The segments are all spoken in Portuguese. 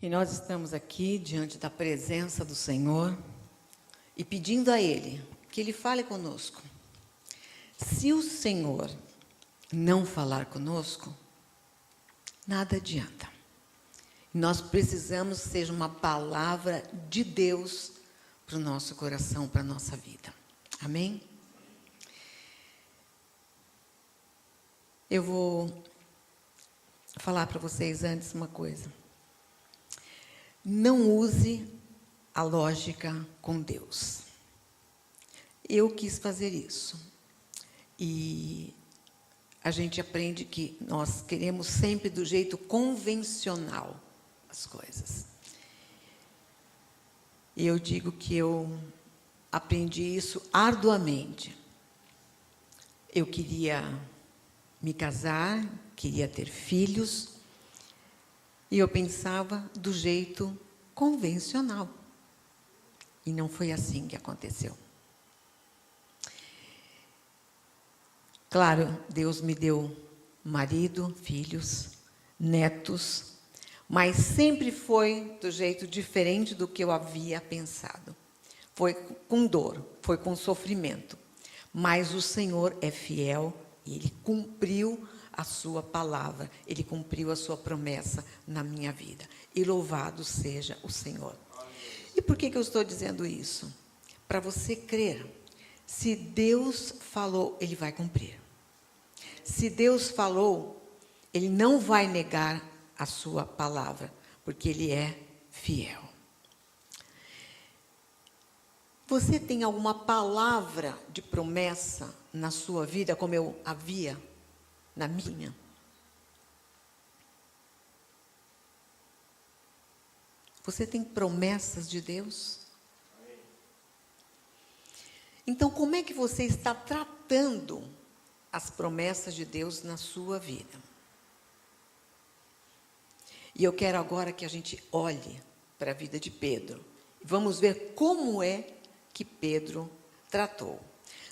E nós estamos aqui diante da presença do Senhor e pedindo a Ele que Ele fale conosco. Se o Senhor não falar conosco, nada adianta. Nós precisamos que seja uma palavra de Deus para o nosso coração, para a nossa vida. Amém? Eu vou falar para vocês antes uma coisa. Não use a lógica com Deus. Eu quis fazer isso. E a gente aprende que nós queremos sempre do jeito convencional as coisas. E eu digo que eu aprendi isso arduamente. Eu queria me casar, queria ter filhos, e eu pensava do jeito convencional. E não foi assim que aconteceu. Claro, Deus me deu marido, filhos, netos, mas sempre foi do jeito diferente do que eu havia pensado. Foi com dor, foi com sofrimento. Mas o Senhor é fiel e Ele cumpriu a sua palavra, Ele cumpriu a sua promessa na minha vida. E louvado seja o Senhor. E por que eu estou dizendo isso? Para você crer. Se Deus falou, Ele vai cumprir. Se Deus falou, Ele não vai negar a sua palavra, porque Ele é fiel. Você tem alguma palavra de promessa na sua vida, como eu havia na minha? Você tem promessas de Deus? Então, como é que você está tratando as promessas de Deus na sua vida? E eu quero agora que a gente olhe para a vida de Pedro. Vamos ver como é que Pedro tratou.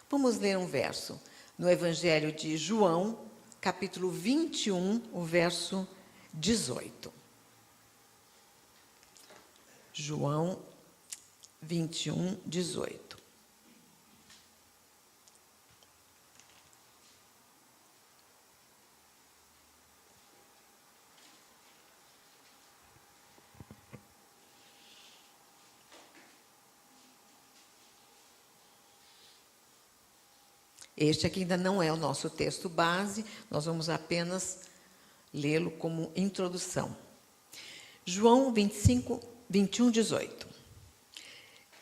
Vamos ler um verso no Evangelho de João, capítulo 21, o verso 18. João 21, 18. Este aqui ainda não é o nosso texto base, nós vamos apenas lê-lo como introdução. João 21, 18.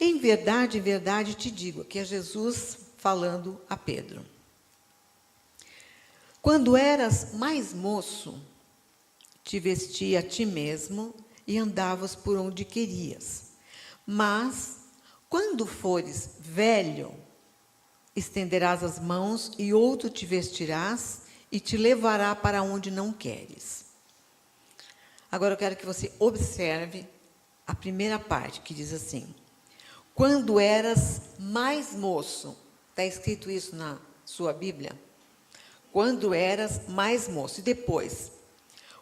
Em verdade te digo, que é Jesus falando a Pedro. Quando eras mais moço, te vestia a ti mesmo e andavas por onde querias. Mas, quando fores velho, estenderás as mãos e outro te vestirás e te levará para onde não queres. Agora eu quero que você observe a primeira parte, que diz assim: quando eras mais moço. Está escrito isso na sua Bíblia? Quando eras mais moço. E depois,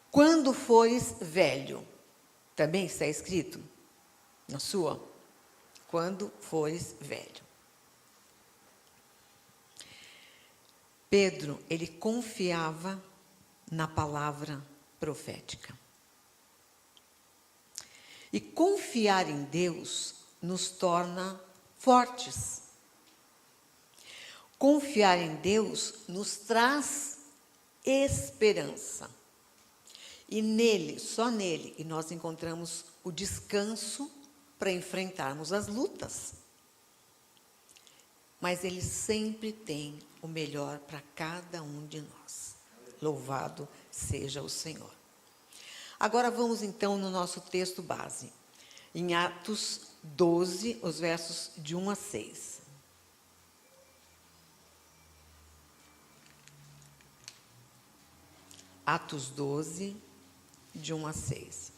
quando fores velho. Também está escrito na sua? Quando fores velho. Pedro, ele confiava na palavra profética. E confiar em Deus nos torna fortes. Confiar em Deus nos traz esperança. E nele, só nele, e nós encontramos o descanso para enfrentarmos as lutas. Mas Ele sempre tem o melhor para cada um de nós. Louvado seja o Senhor. Agora vamos então no nosso texto base. Em Atos 12, os versos de 1 a 6. Atos 12, de 1 a 6.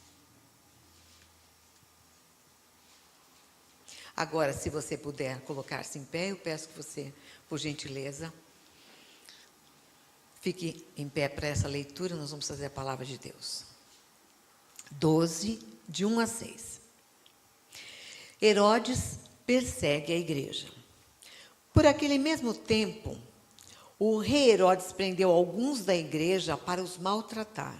Agora, se você puder colocar-se em pé, eu peço que você, por gentileza, fique em pé para essa leitura. Nós vamos fazer a palavra de Deus. 12, de 1 a 6. Herodes persegue a igreja. Por aquele mesmo tempo, o rei Herodes prendeu alguns da igreja para os maltratar.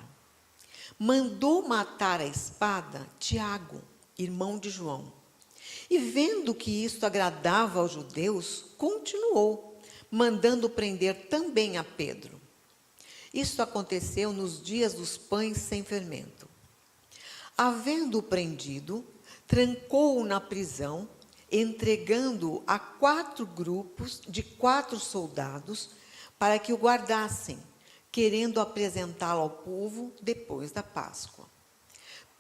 Mandou matar à espada Tiago, irmão de João. E vendo que isto agradava aos judeus, continuou, mandando prender também a Pedro. Isto aconteceu nos dias dos pães sem fermento. Havendo-o prendido, trancou-o na prisão, entregando-o a 4 grupos de 4 soldados para que o guardassem, querendo apresentá-lo ao povo depois da Páscoa.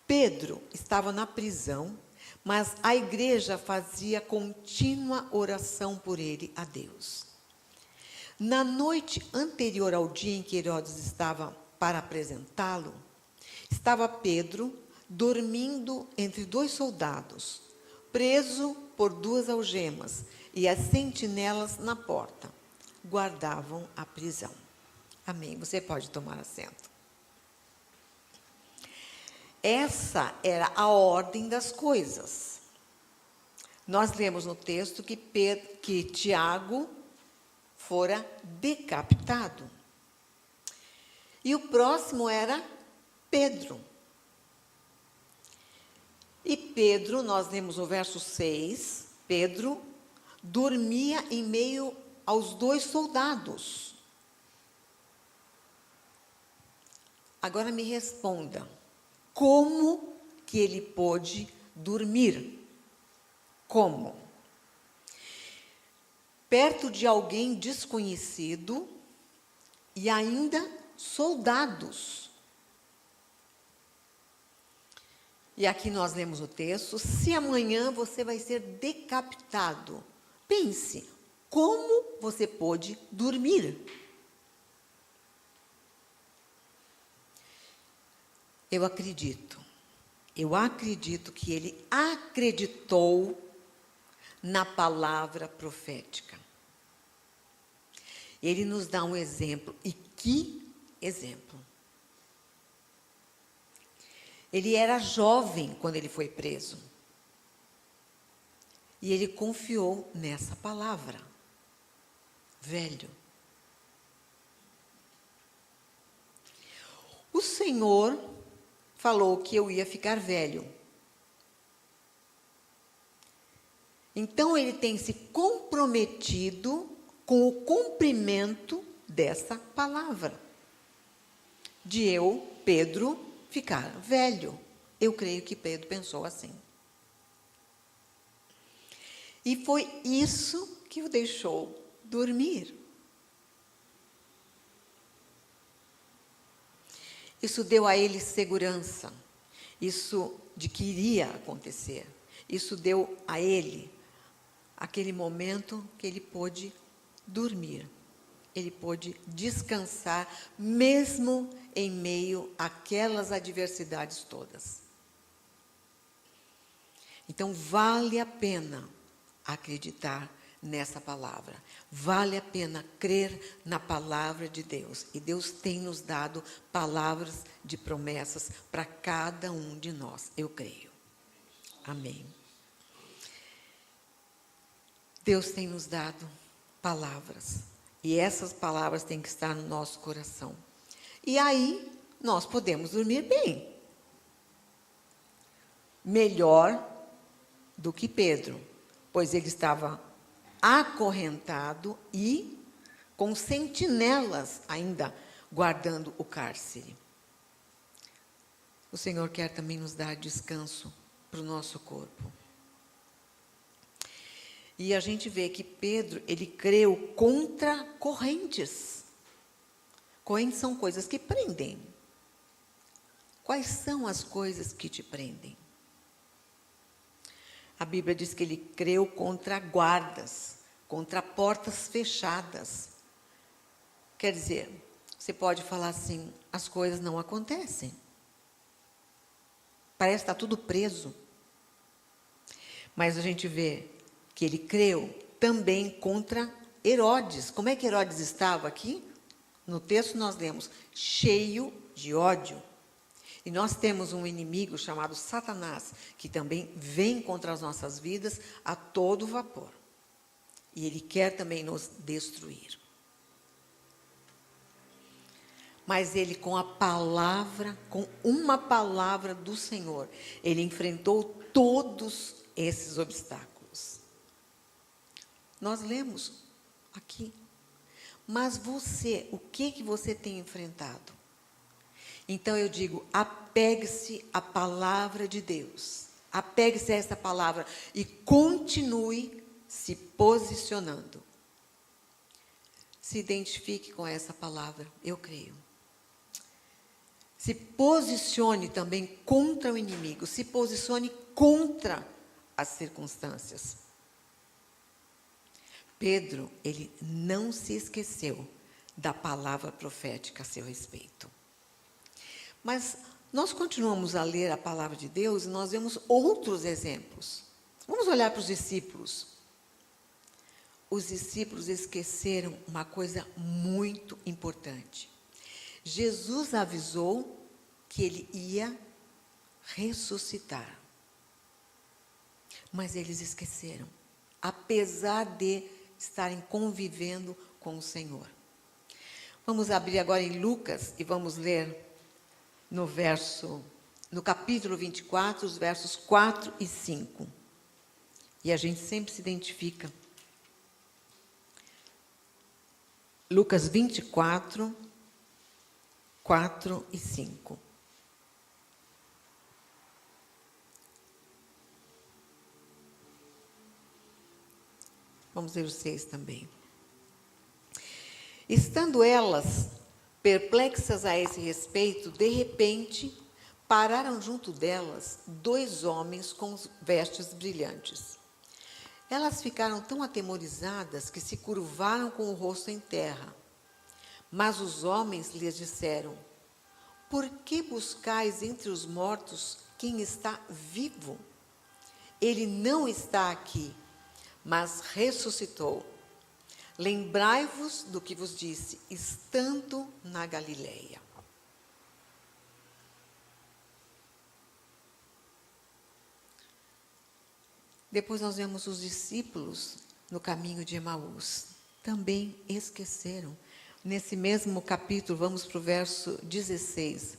Pedro estava na prisão, mas a igreja fazia contínua oração por ele a Deus. Na noite anterior ao dia em que Herodes estava para apresentá-lo, estava Pedro dormindo entre 2 soldados, preso por 2 algemas, e as sentinelas na porta guardavam a prisão. Amém. Você pode tomar assento. Essa era a ordem das coisas. Nós lemos no texto que Tiago fora decapitado. E o próximo era Pedro. E Pedro, nós lemos no verso 6, Pedro dormia em meio aos 2 soldados. Agora me responda, como que ele pôde dormir? Como? Perto de alguém desconhecido e ainda soldados. E aqui nós lemos o texto, se amanhã você vai ser decapitado. Pense, como você pôde dormir? Eu acredito que ele acreditou na palavra profética. Ele nos dá um exemplo, e que exemplo! Ele era jovem quando ele foi preso. E ele confiou nessa palavra. Velho. O Senhor falou que eu ia ficar velho. Então ele tem se comprometido com o cumprimento dessa palavra. De eu, Pedro, ficar velho. Eu creio que Pedro pensou assim. E foi isso que o deixou dormir. Isso deu a ele segurança. Isso de que iria acontecer. Isso deu a ele aquele momento que ele pôde dormir. Ele pôde descansar, mesmo em meio àquelas adversidades todas. Então, vale a pena acreditar nessa palavra. Vale a pena crer na palavra de Deus. E Deus tem nos dado palavras de promessas para cada um de nós. Eu creio. Amém. Deus tem nos dado palavras. E essas palavras têm que estar no nosso coração. E aí, nós podemos dormir bem. Melhor do que Pedro, pois ele estava acorrentado e com sentinelas ainda guardando o cárcere. O Senhor quer também nos dar descanso para o nosso corpo. E a gente vê que Pedro, ele creu contra correntes. Correntes são coisas que prendem. Quais são as coisas que te prendem? A Bíblia diz que ele creu contra guardas, contra portas fechadas. Quer dizer, você pode falar assim, as coisas não acontecem. Parece que está tudo preso. Mas a gente vê que ele creu também contra Herodes. Como é que Herodes estava aqui? No texto nós lemos, cheio de ódio. E nós temos um inimigo chamado Satanás, que também vem contra as nossas vidas a todo vapor. E ele quer também nos destruir. Mas ele, com a palavra, com uma palavra do Senhor, ele enfrentou todos esses obstáculos. Nós lemos aqui. Mas você, o que você tem enfrentado? Então eu digo, apegue-se à palavra de Deus. Apegue-se a essa palavra e continue se posicionando. Se identifique com essa palavra, eu creio. Se posicione também contra o inimigo, se posicione contra as circunstâncias. Pedro, ele não se esqueceu da palavra profética a seu respeito. Mas nós continuamos a ler a palavra de Deus e nós vemos outros exemplos. Vamos olhar para os discípulos. Os discípulos esqueceram uma coisa muito importante. Jesus avisou que ele ia ressuscitar. Mas eles esqueceram, apesar de estarem convivendo com o Senhor. Vamos abrir agora em Lucas e vamos ler no capítulo 24, os versos 4 e 5. E a gente sempre se identifica. Lucas 24, 4 e 5. Vamos ver os 6 também. Estando elas perplexas a esse respeito, de repente, pararam junto delas 2 homens com vestes brilhantes. Elas ficaram tão atemorizadas que se curvaram com o rosto em terra. Mas os homens lhes disseram: por que buscais entre os mortos quem está vivo? Ele não está aqui, mas ressuscitou. Lembrai-vos do que vos disse, estando na Galileia. Depois nós vemos os discípulos no caminho de Emaús. Também esqueceram. Nesse mesmo capítulo, vamos para o verso 16.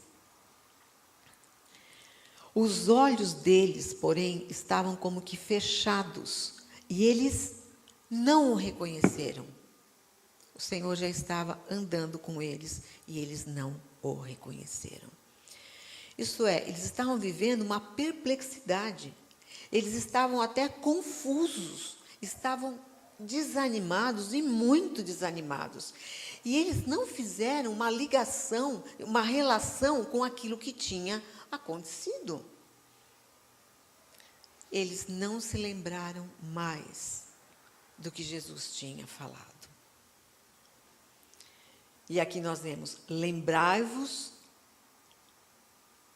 Os olhos deles, porém, estavam como que fechados, e eles não o reconheceram. O Senhor já estava andando com eles, e eles não o reconheceram. Isso é, eles estavam vivendo uma perplexidade. Eles estavam até confusos, estavam desanimados e muito desanimados. E eles não fizeram uma ligação, uma relação com aquilo que tinha acontecido. Eles não se lembraram mais do que Jesus tinha falado. E aqui nós vemos, lembrai-vos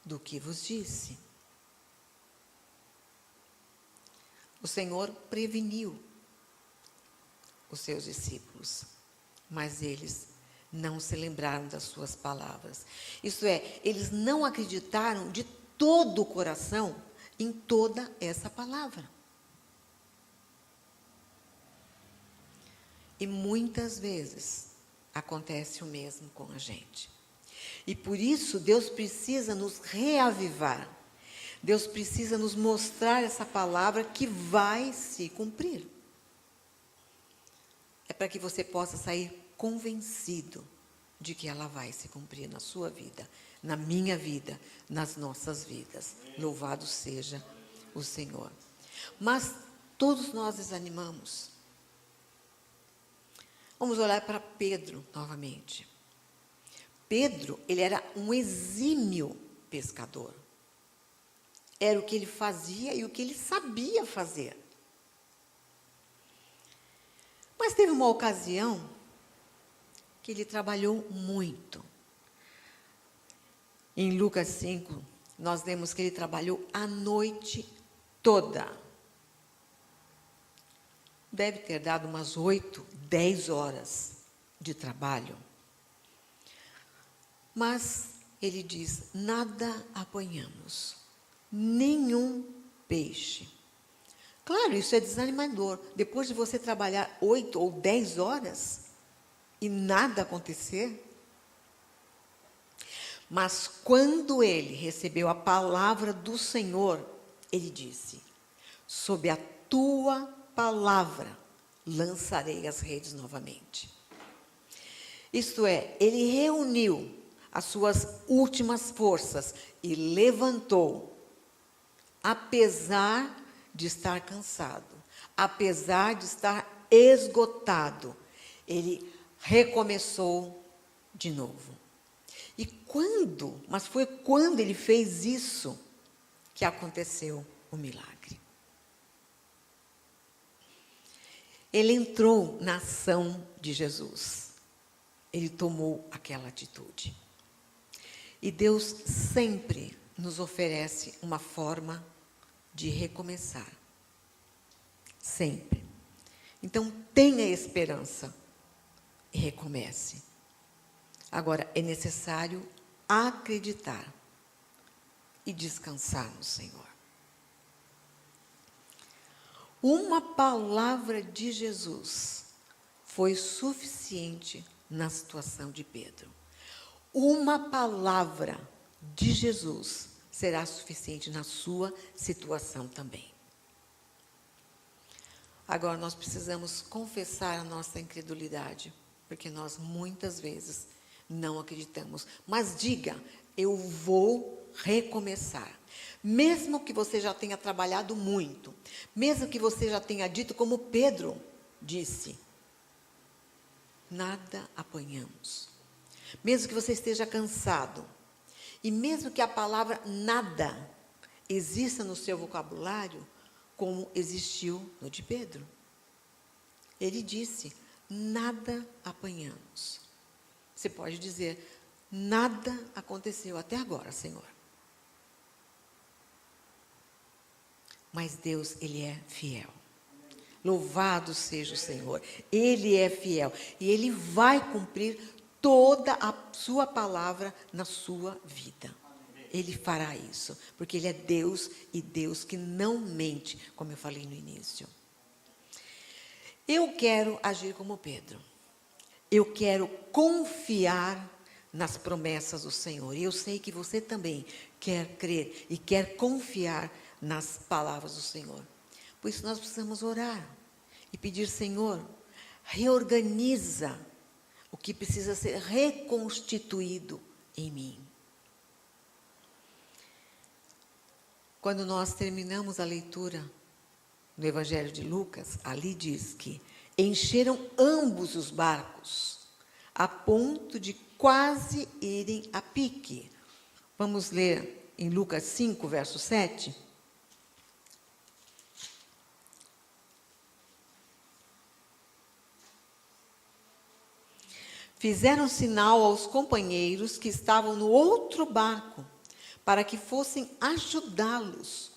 do que vos disse. O Senhor preveniu os seus discípulos, mas eles não se lembraram das suas palavras. Isso é, eles não acreditaram de todo o coração em toda essa palavra. E muitas vezes acontece o mesmo com a gente. E por isso Deus precisa nos reavivar. Deus precisa nos mostrar essa palavra que vai se cumprir. É para que você possa sair convencido de que ela vai se cumprir na sua vida, na minha vida, nas nossas vidas. Louvado seja o Senhor. Mas todos nós desanimamos. Vamos olhar para Pedro novamente. Pedro, ele era um exímio pescador. Era o que ele fazia e o que ele sabia fazer. Mas teve uma ocasião que ele trabalhou muito. Em Lucas 5, nós vemos que ele trabalhou a noite toda. Deve ter dado umas 8, 10 horas de trabalho. Mas ele diz: nada apanhamos, nenhum peixe. Claro, isso é desanimador. Depois de você trabalhar 8 ou 10 horas e nada acontecer. Mas quando ele recebeu a palavra do Senhor, ele disse: sob a tua palavra lançarei as redes novamente. Isto é, ele reuniu as suas últimas forças e levantou, apesar de estar cansado, apesar de estar esgotado, ele recomeçou de novo. Mas foi quando ele fez isso que aconteceu o milagre. Ele entrou na ação de Jesus. Ele tomou aquela atitude. E Deus sempre nos oferece uma forma de recomeçar. Sempre. Então, tenha esperança e recomece. Agora, é necessário acreditar e descansar no Senhor. Uma palavra de Jesus foi suficiente na situação de Pedro. Uma palavra de Jesus será suficiente na sua situação também. Agora, nós precisamos confessar a nossa incredulidade, porque nós muitas vezes não acreditamos. Mas diga: eu vou recomeçar. Mesmo que você já tenha trabalhado muito, mesmo que você já tenha dito como Pedro disse: nada apanhamos. Mesmo que você esteja cansado, e mesmo que a palavra nada exista no seu vocabulário, como existiu no de Pedro. Ele disse: nada apanhamos. Você pode dizer: nada aconteceu até agora, Senhor. Mas Deus, Ele é fiel. Louvado seja o Senhor. Ele é fiel. E Ele vai cumprir toda a sua palavra na sua vida. Ele fará isso. Porque Ele é Deus e Deus que não mente, como eu falei no início. Eu quero agir como Pedro. Eu quero confiar nas promessas do Senhor. E eu sei que você também quer crer e quer confiar nas palavras do Senhor. Por isso nós precisamos orar e pedir: Senhor, reorganiza o que precisa ser reconstituído em mim. Quando nós terminamos a leitura no Evangelho de Lucas, ali diz que encheram ambos os barcos, a ponto de quase irem a pique. Vamos ler em Lucas 5, verso 7. Fizeram sinal aos companheiros que estavam no outro barco, para que fossem ajudá-los.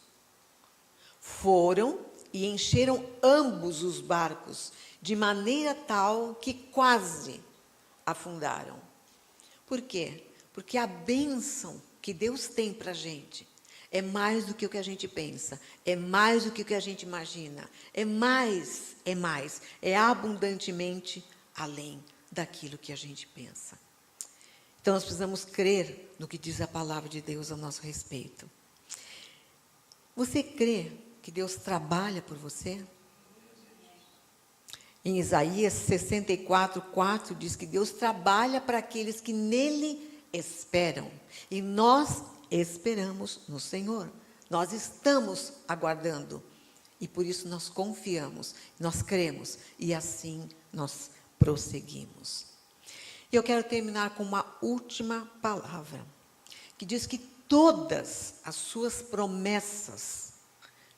Foram e encheram ambos os barcos, de maneira tal que quase afundaram. Por quê? Porque a bênção que Deus tem para a gente é mais do que o que a gente pensa, é mais do que o que a gente imagina, é abundantemente além daquilo que a gente pensa. Então, nós precisamos crer no que diz a palavra de Deus a nosso respeito. Você crê que Deus trabalha por você? Em Isaías 64:4 diz que Deus trabalha para aqueles que nele esperam. E nós esperamos no Senhor. Nós estamos aguardando. E por isso nós confiamos, nós cremos. E assim nós prosseguimos. E eu quero terminar com uma última palavra, que diz que todas as suas promessas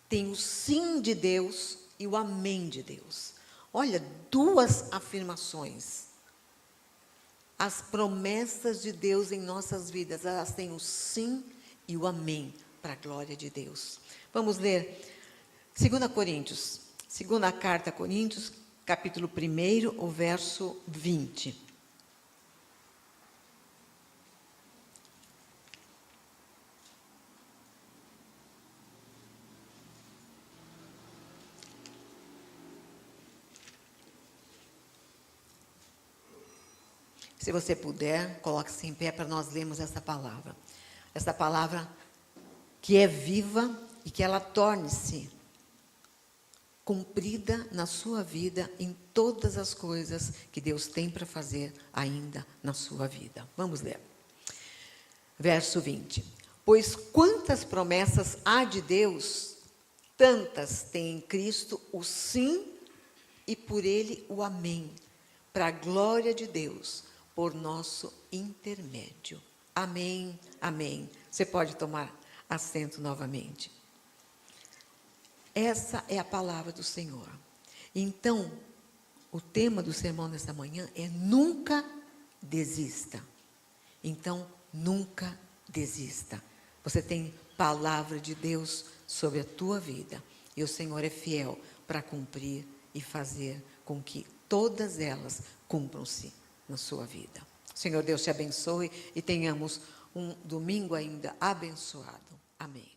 têm o sim de Deus e o amém de Deus. Olha, duas afirmações. As promessas de Deus em nossas vidas, elas têm o sim e o amém para a glória de Deus. Vamos ler 2 Coríntios, segunda carta a Coríntios, capítulo 1, o verso 20. Se você puder, coloque-se em pé para nós lermos essa palavra. Essa palavra que é viva e que ela torne-se cumprida na sua vida em todas as coisas que Deus tem para fazer ainda na sua vida. Vamos ler. Verso 20. Pois quantas promessas há de Deus, tantas tem em Cristo o sim e por ele o amém, para a glória de Deus, por nosso intermédio. Amém, amém. Você pode tomar assento novamente. Essa é a palavra do Senhor. Então, o tema do sermão nessa manhã é nunca desista. Então, nunca desista. Você tem palavra de Deus sobre a tua vida. E o Senhor é fiel para cumprir e fazer com que todas elas cumpram-se na sua vida. Senhor Deus te abençoe e tenhamos um domingo ainda abençoado. Amém.